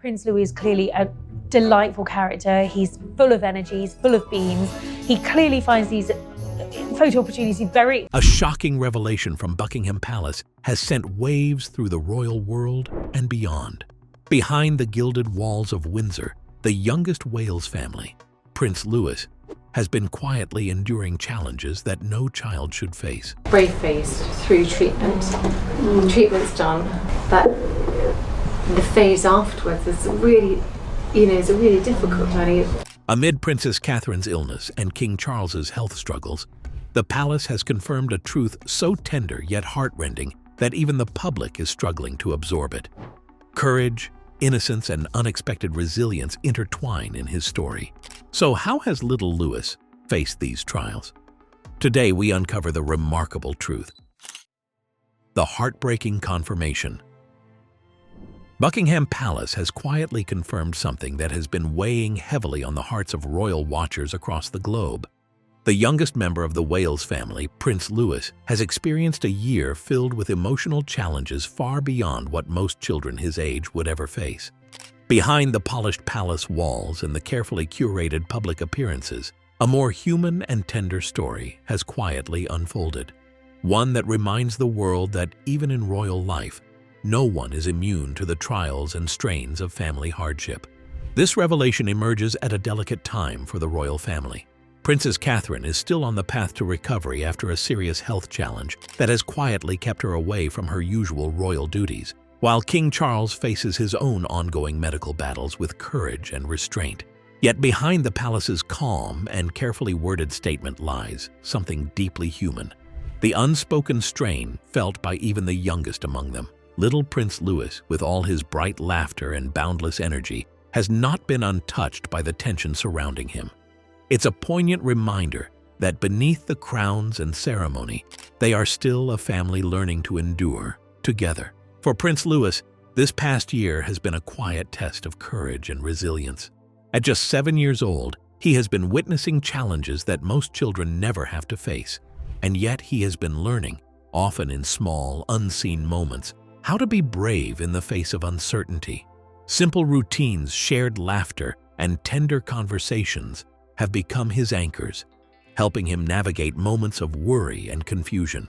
Prince Louis is clearly a delightful character. He's full of energy, he's full of beams. He clearly finds these photo opportunities very... A shocking revelation from Buckingham Palace has sent waves through the royal world and beyond. Behind the gilded walls of Windsor, the youngest Wales family, Prince Louis, has been quietly enduring challenges that no child should face. Brave-faced through treatment. Treatment's done, but the phase afterwards is really, is a really difficult journey. Amid Princess Catherine's illness and King Charles's health struggles, the palace has confirmed a truth so tender yet heartrending that even the public is struggling to absorb it. Courage, innocence, and unexpected resilience intertwine in his story. So how has little Louis faced these trials? Today we uncover the remarkable truth. The heartbreaking confirmation. Buckingham Palace has quietly confirmed something that has been weighing heavily on the hearts of royal watchers across the globe. The youngest member of the Wales family, Prince Louis, has experienced a year filled with emotional challenges far beyond what most children his age would ever face. Behind the polished palace walls and the carefully curated public appearances, a more human and tender story has quietly unfolded. One that reminds the world that even in royal life, no one is immune to the trials and strains of family hardship. This revelation emerges at a delicate time for the royal family. Princess Catherine is still on the path to recovery after a serious health challenge that has quietly kept her away from her usual royal duties, while King Charles faces his own ongoing medical battles with courage and restraint. Yet behind the palace's calm and carefully worded statement lies something deeply human, the unspoken strain felt by even the youngest among them. Little Prince Louis, with all his bright laughter and boundless energy, has not been untouched by the tension surrounding him. It's a poignant reminder that beneath the crowns and ceremony, they are still a family learning to endure together. For Prince Louis, this past year has been a quiet test of courage and resilience. At just 7 years old, he has been witnessing challenges that most children never have to face. And yet he has been learning, often in small, unseen moments, how to be brave in the face of uncertainty. Simple routines, shared laughter, and tender conversations have become his anchors, helping him navigate moments of worry and confusion.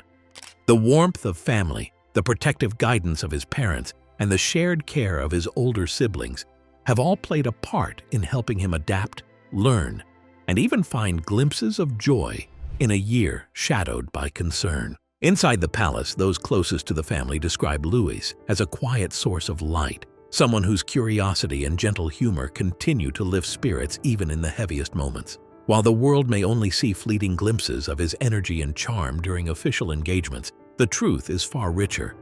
The warmth of family, the protective guidance of his parents, and the shared care of his older siblings have all played a part in helping him adapt, learn, and even find glimpses of joy in a year shadowed by concern. Inside the palace, those closest to the family describe Louis as a quiet source of light, someone whose curiosity and gentle humor continue to lift spirits even in the heaviest moments. While the world may only see fleeting glimpses of his energy and charm during official engagements, the truth is far richer.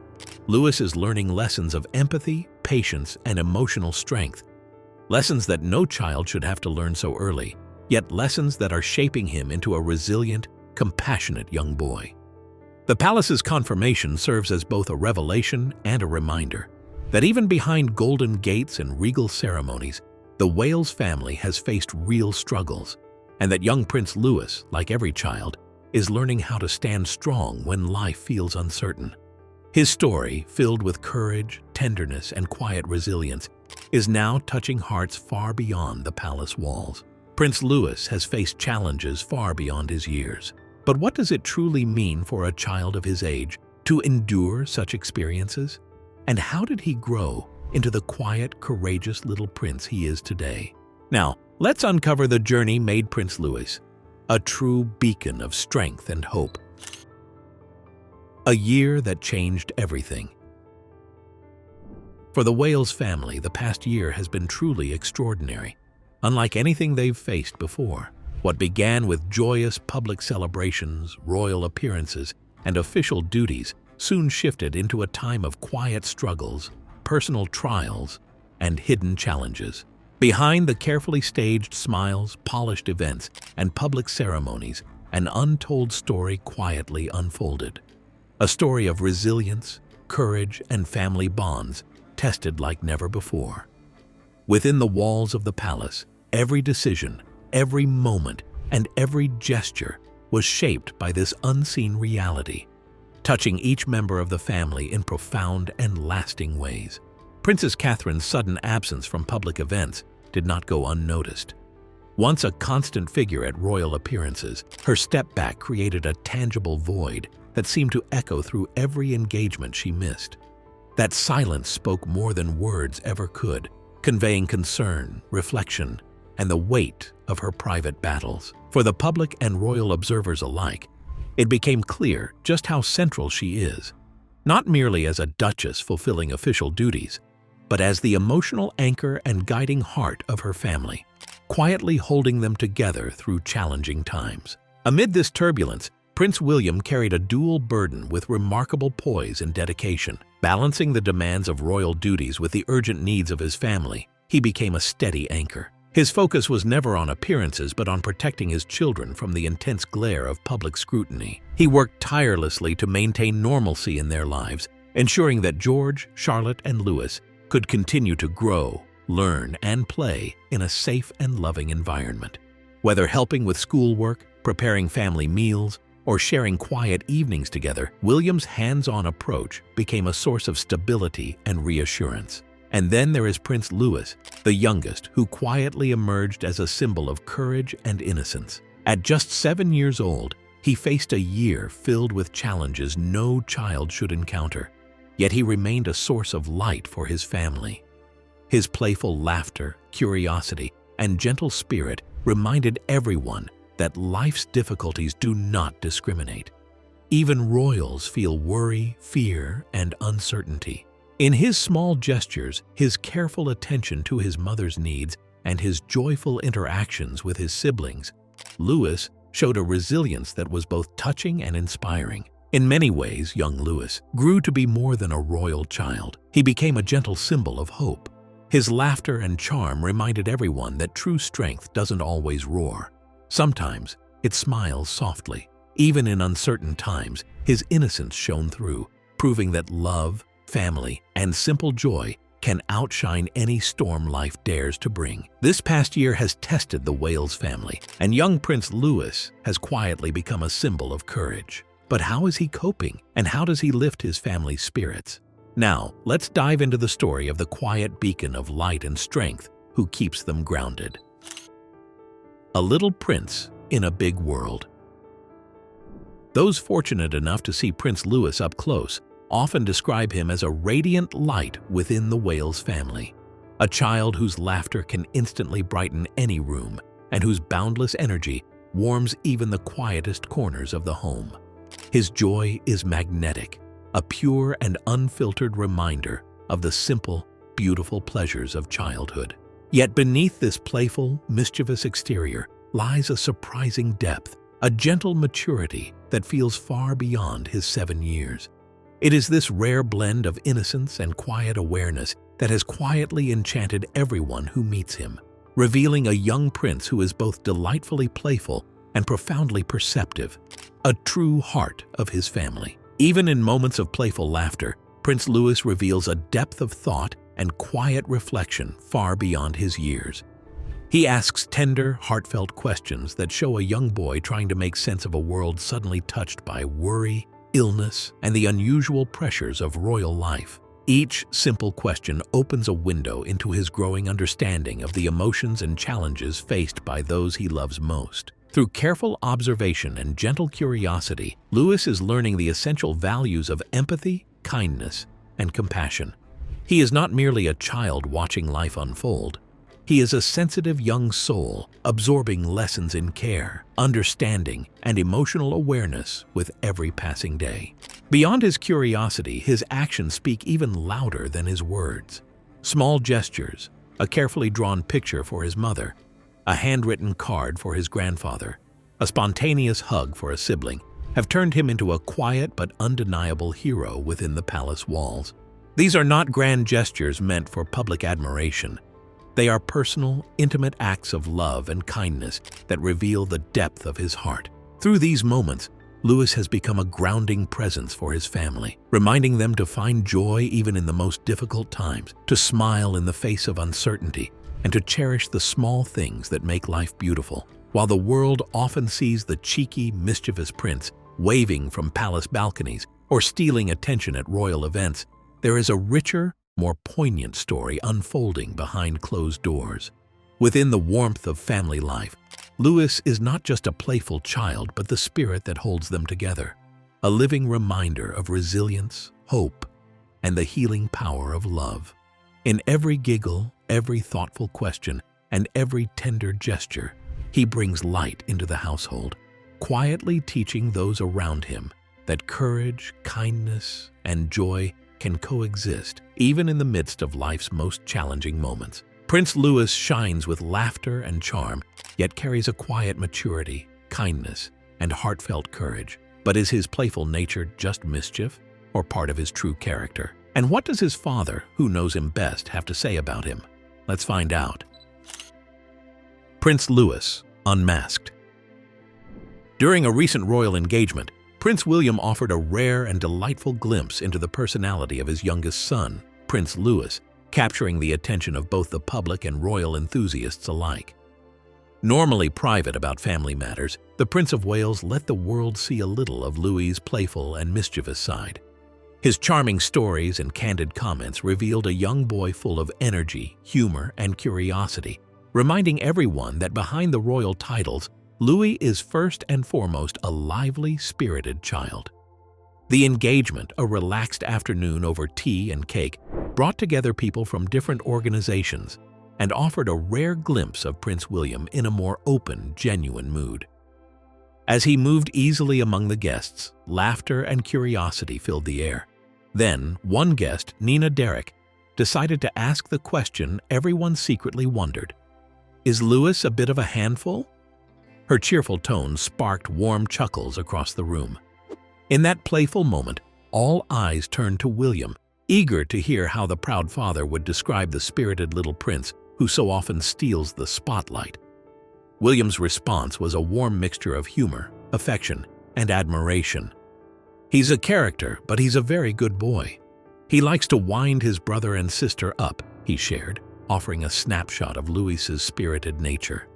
Louis is learning lessons of empathy, patience, and emotional strength. Lessons that no child should have to learn so early, yet lessons that are shaping him into a resilient, compassionate young boy. The palace's confirmation serves as both a revelation and a reminder that even behind golden gates and regal ceremonies, the Wales family has faced real struggles, and that young Prince Louis, like every child, is learning how to stand strong when life feels uncertain. His story, filled with courage, tenderness, and quiet resilience, is now touching hearts far beyond the palace walls. Prince Louis has faced challenges far beyond his years. But what does it truly mean for a child of his age to endure such experiences? And how did he grow into the quiet, courageous little prince he is today? Now, let's uncover the journey made Prince Louis, a true beacon of strength and hope. A year that changed everything. For the Wales family, the past year has been truly extraordinary, unlike anything they've faced before. What began with joyous public celebrations, royal appearances, and official duties soon shifted into a time of quiet struggles, personal trials, and hidden challenges. Behind the carefully staged smiles, polished events, and public ceremonies, an untold story quietly unfolded. A story of resilience, courage, and family bonds tested like never before. Within the walls of the palace, every decision, every moment, and every gesture was shaped by this unseen reality, touching each member of the family in profound and lasting ways. Princess Catherine's sudden absence from public events did not go unnoticed. Once a constant figure at royal appearances, her step back created a tangible void that seemed to echo through every engagement she missed. That silence spoke more than words ever could, conveying concern, reflection, and the weight of her private battles. For the public and royal observers alike, it became clear just how central she is, not merely as a duchess fulfilling official duties, but as the emotional anchor and guiding heart of her family, quietly holding them together through challenging times. Amid this turbulence, Prince William carried a dual burden with remarkable poise and dedication. Balancing the demands of royal duties with the urgent needs of his family, he became a steady anchor. His focus was never on appearances but on protecting his children from the intense glare of public scrutiny. He worked tirelessly to maintain normalcy in their lives, ensuring that George, Charlotte, and Louis could continue to grow, learn, and play in a safe and loving environment. Whether helping with schoolwork, preparing family meals, or sharing quiet evenings together, William's hands-on approach became a source of stability and reassurance. And then there is Prince Louis, the youngest, who quietly emerged as a symbol of courage and innocence. At just 7 years old, he faced a year filled with challenges no child should encounter. Yet he remained a source of light for his family. His playful laughter, curiosity, and gentle spirit reminded everyone that life's difficulties do not discriminate. Even royals feel worry, fear, and uncertainty. In his small gestures, his careful attention to his mother's needs, and his joyful interactions with his siblings, Louis showed a resilience that was both touching and inspiring. In many ways, young Louis grew to be more than a royal child. He became a gentle symbol of hope. His laughter and charm reminded everyone that true strength doesn't always roar. Sometimes it smiles softly. Even in uncertain times, his innocence shone through, proving that love, family, and simple joy can outshine any storm life dares to bring. This past year has tested the Wales family, and young Prince Louis has quietly become a symbol of courage. But how is he coping, and how does he lift his family's spirits? Now, let's dive into the story of the quiet beacon of light and strength who keeps them grounded. A little prince in a big world. Those fortunate enough to see Prince Louis up close often describe him as a radiant light within the Wales family, a child whose laughter can instantly brighten any room and whose boundless energy warms even the quietest corners of the home. His joy is magnetic, a pure and unfiltered reminder of the simple, beautiful pleasures of childhood. Yet beneath this playful, mischievous exterior lies a surprising depth, a gentle maturity that feels far beyond his 7 years. It is this rare blend of innocence and quiet awareness that has quietly enchanted everyone who meets him, revealing a young prince who is both delightfully playful and profoundly perceptive, a true heart of his family. Even in moments of playful laughter, Prince Louis reveals a depth of thought and quiet reflection far beyond his years. He asks tender, heartfelt questions that show a young boy trying to make sense of a world suddenly touched by worry, illness, and the unusual pressures of royal life. Each simple question opens a window into his growing understanding of the emotions and challenges faced by those he loves most. Through careful observation and gentle curiosity, Louis is learning the essential values of empathy, kindness, and compassion. He is not merely a child watching life unfold. He is a sensitive young soul, absorbing lessons in care, understanding, and emotional awareness with every passing day. Beyond his curiosity, his actions speak even louder than his words. Small gestures, a carefully drawn picture for his mother, a handwritten card for his grandfather, a spontaneous hug for a sibling, have turned him into a quiet but undeniable hero within the palace walls. These are not grand gestures meant for public admiration. They are personal, intimate acts of love and kindness that reveal the depth of his heart. Through these moments, Louis has become a grounding presence for his family, reminding them to find joy even in the most difficult times, to smile in the face of uncertainty, and to cherish the small things that make life beautiful. While the world often sees the cheeky, mischievous prince waving from palace balconies or stealing attention at royal events, there is a richer, more poignant story unfolding behind closed doors. Within the warmth of family life, Louis is not just a playful child, but the spirit that holds them together, a living reminder of resilience, hope, and the healing power of love. In every giggle, every thoughtful question, and every tender gesture, he brings light into the household, quietly teaching those around him that courage, kindness, and joy can coexist even in the midst of life's most challenging moments. Prince Louis shines with laughter and charm, yet carries a quiet maturity, kindness, and heartfelt courage. But is his playful nature just mischief, or part of his true character? And what does his father, who knows him best, have to say about him? Let's find out. Prince Louis, unmasked. During a recent royal engagement, Prince William offered a rare and delightful glimpse into the personality of his youngest son, Prince Louis, capturing the attention of both the public and royal enthusiasts alike. Normally private about family matters, the Prince of Wales let the world see a little of Louis's playful and mischievous side. His charming stories and candid comments revealed a young boy full of energy, humor, and curiosity, reminding everyone that behind the royal titles, Louis is first and foremost a lively, spirited child. The engagement, a relaxed afternoon over tea and cake, brought together people from different organizations and offered a rare glimpse of Prince William in a more open, genuine mood. As he moved easily among the guests, laughter and curiosity filled the air. Then, one guest, Nina Derrick, decided to ask the question everyone secretly wondered: is Louis a bit of a handful? Her cheerful tone sparked warm chuckles across the room. In that playful moment, all eyes turned to William, eager to hear how the proud father would describe the spirited little prince who so often steals the spotlight. William's response was a warm mixture of humor, affection, and admiration. "He's a character, but he's a very good boy. He likes to wind his brother and sister up," he shared, offering a snapshot of Louis's spirited nature.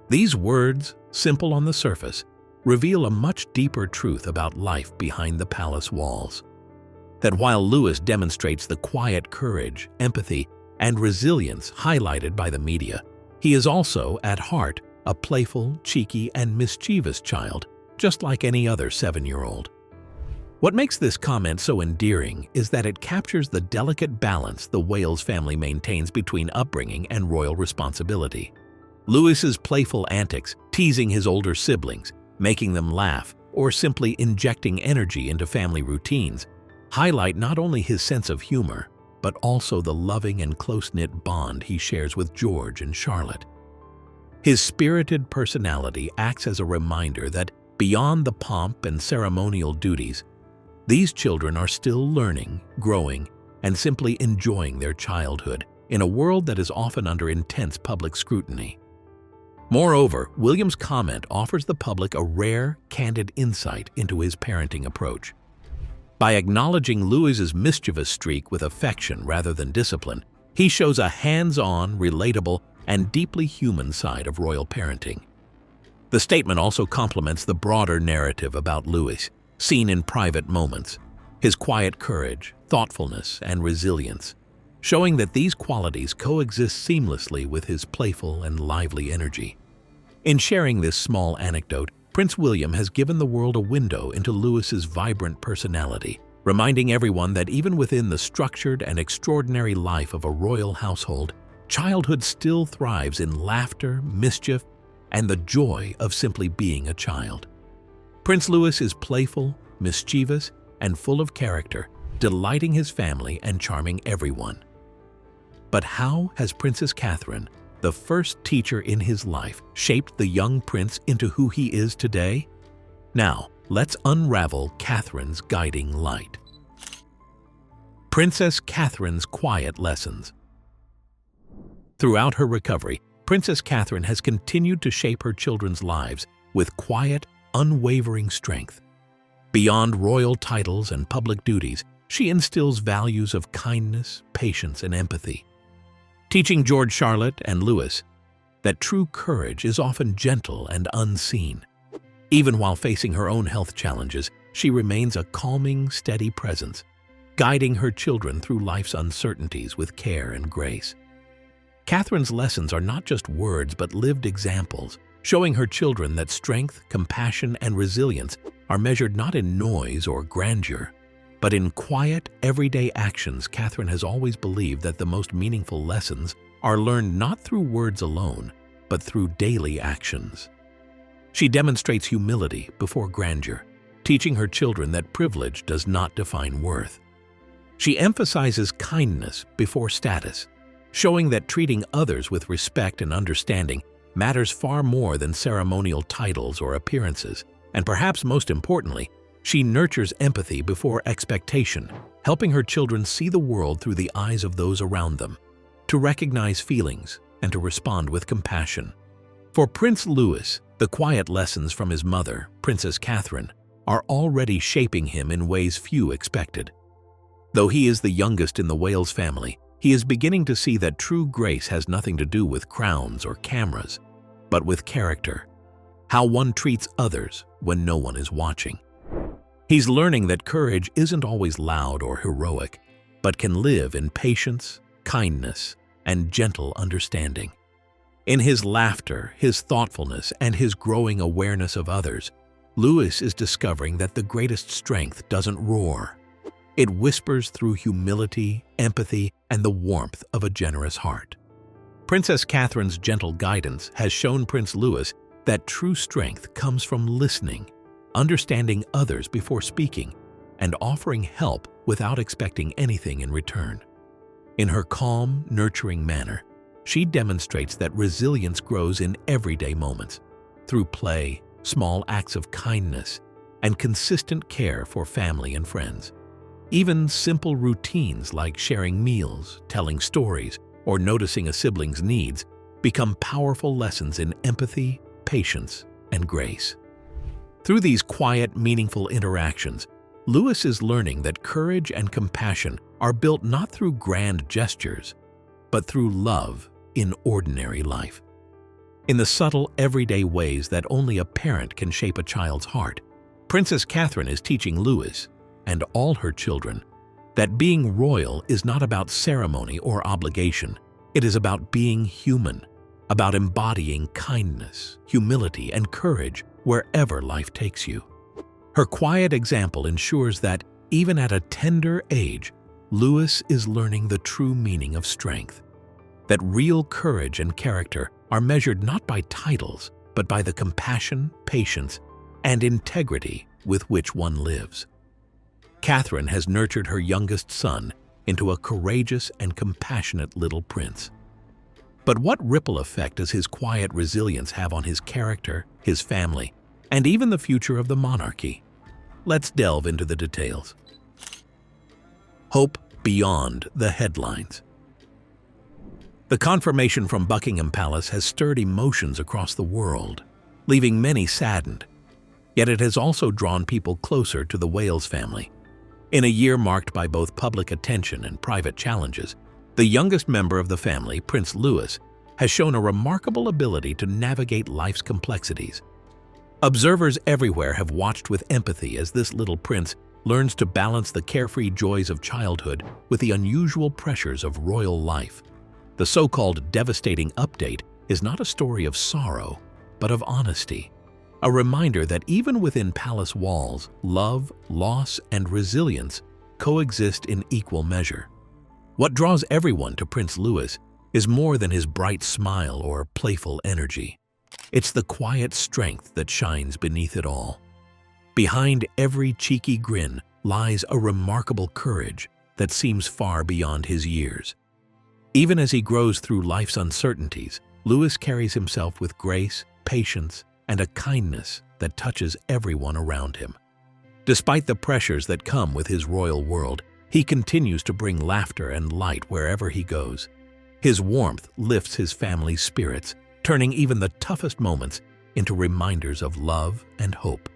These words, simple on the surface, reveal a much deeper truth about life behind the palace walls. That while Louis demonstrates the quiet courage, empathy, and resilience highlighted by the media, he is also, at heart, a playful, cheeky, and mischievous child, just like any other 7-year-old. What makes this comment so endearing is that it captures the delicate balance the Wales family maintains between upbringing and royal responsibility. Louis's playful antics, teasing his older siblings, making them laugh, or simply injecting energy into family routines, highlight not only his sense of humor, but also the loving and close-knit bond he shares with George and Charlotte. His spirited personality acts as a reminder that beyond the pomp and ceremonial duties, these children are still learning, growing, and simply enjoying their childhood in a world that is often under intense public scrutiny. Moreover, William's comment offers the public a rare, candid insight into his parenting approach. By acknowledging Louis's mischievous streak with affection rather than discipline, he shows a hands-on, relatable, and deeply human side of royal parenting. The statement also complements the broader narrative about Louis, seen in private moments, his quiet courage, thoughtfulness, and resilience, showing that these qualities coexist seamlessly with his playful and lively energy. In sharing this small anecdote, Prince William has given the world a window into Louis's vibrant personality, reminding everyone that even within the structured and extraordinary life of a royal household, childhood still thrives in laughter, mischief, and the joy of simply being a child. Prince Louis is playful, mischievous, and full of character, delighting his family and charming everyone. But how has Princess Catherine, the first teacher in his life, shaped the young prince into who he is today? Now, let's unravel Catherine's guiding light. Princess Catherine's quiet lessons. Throughout her recovery, Princess Catherine has continued to shape her children's lives with quiet, unwavering strength. Beyond royal titles and public duties, she instills values of kindness, patience, and empathy, teaching George, Charlotte, and Louis that true courage is often gentle and unseen. Even while facing her own health challenges, she remains a calming, steady presence, guiding her children through life's uncertainties with care and grace. Catherine's lessons are not just words but lived examples, showing her children that strength, compassion, and resilience are measured not in noise or grandeur, but in quiet, everyday actions. Catherine has always believed that the most meaningful lessons are learned not through words alone, but through daily actions. She demonstrates humility before grandeur, teaching her children that privilege does not define worth. She emphasizes kindness before status, showing that treating others with respect and understanding matters far more than ceremonial titles or appearances. And perhaps most importantly, she nurtures empathy before expectation, helping her children see the world through the eyes of those around them, to recognize feelings and to respond with compassion. For Prince Louis, the quiet lessons from his mother, Princess Catherine, are already shaping him in ways few expected. Though he is the youngest in the Wales family, he is beginning to see that true grace has nothing to do with crowns or cameras, but with character, how one treats others when no one is watching. He's learning that courage isn't always loud or heroic, but can live in patience, kindness, and gentle understanding. In his laughter, his thoughtfulness, and his growing awareness of others, Louis is discovering that the greatest strength doesn't roar. It whispers through humility, empathy, and the warmth of a generous heart. Princess Catherine's gentle guidance has shown Prince Louis that true strength comes from listening, understanding others before speaking, and offering help without expecting anything in return. In her calm, nurturing manner, she demonstrates that resilience grows in everyday moments, through play, small acts of kindness, and consistent care for family and friends. Even simple routines like sharing meals, telling stories, or noticing a sibling's needs become powerful lessons in empathy, patience, and grace. Through these quiet, meaningful interactions, Louis is learning that courage and compassion are built not through grand gestures, but through love in ordinary life. In the subtle, everyday ways that only a parent can shape a child's heart, Princess Catherine is teaching Louis, and all her children, that being royal is not about ceremony or obligation. It is about being human, about embodying kindness, humility, and courage wherever life takes you. Her quiet example ensures that, even at a tender age, Louis is learning the true meaning of strength, that real courage and character are measured not by titles, but by the compassion, patience, and integrity with which one lives. Catherine has nurtured her youngest son into a courageous and compassionate little prince. But what ripple effect does his quiet resilience have on his character, his family, and even the future of the monarchy? Let's delve into the details. Hope beyond the headlines. The confirmation from Buckingham Palace has stirred emotions across the world, leaving many saddened. Yet it has also drawn people closer to the Wales family. In a year marked by both public attention and private challenges, the youngest member of the family, Prince Louis, has shown a remarkable ability to navigate life's complexities. Observers everywhere have watched with empathy as this little prince learns to balance the carefree joys of childhood with the unusual pressures of royal life. The so-called devastating update is not a story of sorrow, but of honesty. A reminder that even within palace walls, love, loss, and resilience coexist in equal measure. What draws everyone to Prince Louis is more than his bright smile or playful energy. It's the quiet strength that shines beneath it all. Behind every cheeky grin lies a remarkable courage that seems far beyond his years. Even as he grows through life's uncertainties, Louis carries himself with grace, patience, and a kindness that touches everyone around him. Despite the pressures that come with his royal world, he continues to bring laughter and light wherever he goes. His warmth lifts his family's spirits, turning even the toughest moments into reminders of love and hope.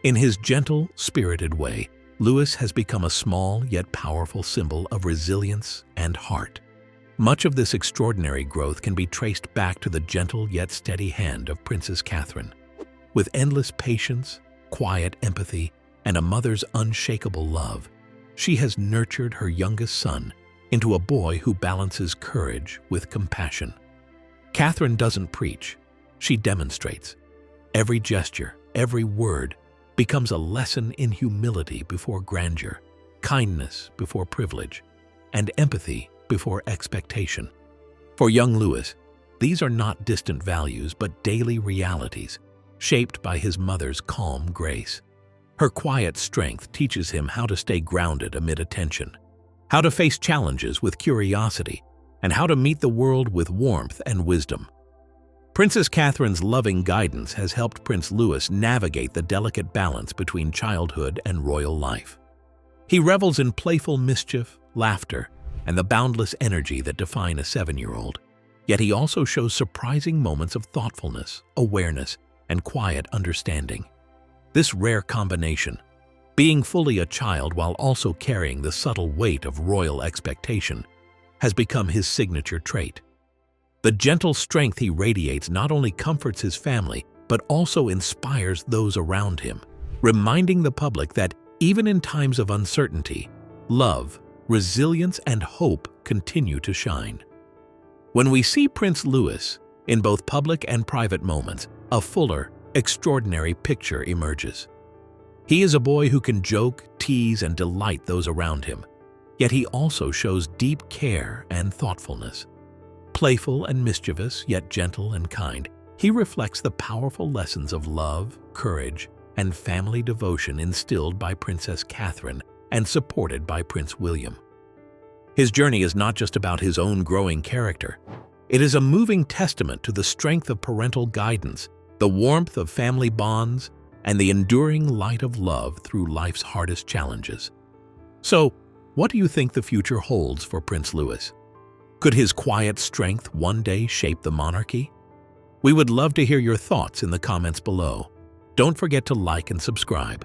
In his gentle, spirited way, Louis has become a small yet powerful symbol of resilience and heart. Much of this extraordinary growth can be traced back to the gentle yet steady hand of Princess Catherine. With endless patience, quiet empathy, and a mother's unshakable love, she has nurtured her youngest son into a boy who balances courage with compassion. Catherine doesn't preach, she demonstrates. Every gesture, every word becomes a lesson in humility before grandeur, kindness before privilege, and empathy before expectation. For young Louis, these are not distant values but daily realities, shaped by his mother's calm grace. Her quiet strength teaches him how to stay grounded amid attention, how to face challenges with curiosity, and how to meet the world with warmth and wisdom. Princess Catherine's loving guidance has helped Prince Louis navigate the delicate balance between childhood and royal life. He revels in playful mischief, laughter, and the boundless energy that define a 7-year-old. Yet he also shows surprising moments of thoughtfulness, awareness, and quiet understanding. This rare combination, being fully a child while also carrying the subtle weight of royal expectation, has become his signature trait. The gentle strength he radiates not only comforts his family, but also inspires those around him, reminding the public that even in times of uncertainty, love, resilience, and hope continue to shine. When we see Prince Louis, in both public and private moments, a fuller, extraordinary picture emerges. He is a boy who can joke, tease, and delight those around him, yet he also shows deep care and thoughtfulness. Playful and mischievous, yet gentle and kind, he reflects the powerful lessons of love, courage, and family devotion instilled by Princess Catherine and supported by Prince William. His journey is not just about his own growing character. It is a moving testament to the strength of parental guidance, the warmth of family bonds, and the enduring light of love through life's hardest challenges. So, what do you think the future holds for Prince Louis? Could his quiet strength one day shape the monarchy? We would love to hear your thoughts in the comments below. Don't forget to like and subscribe.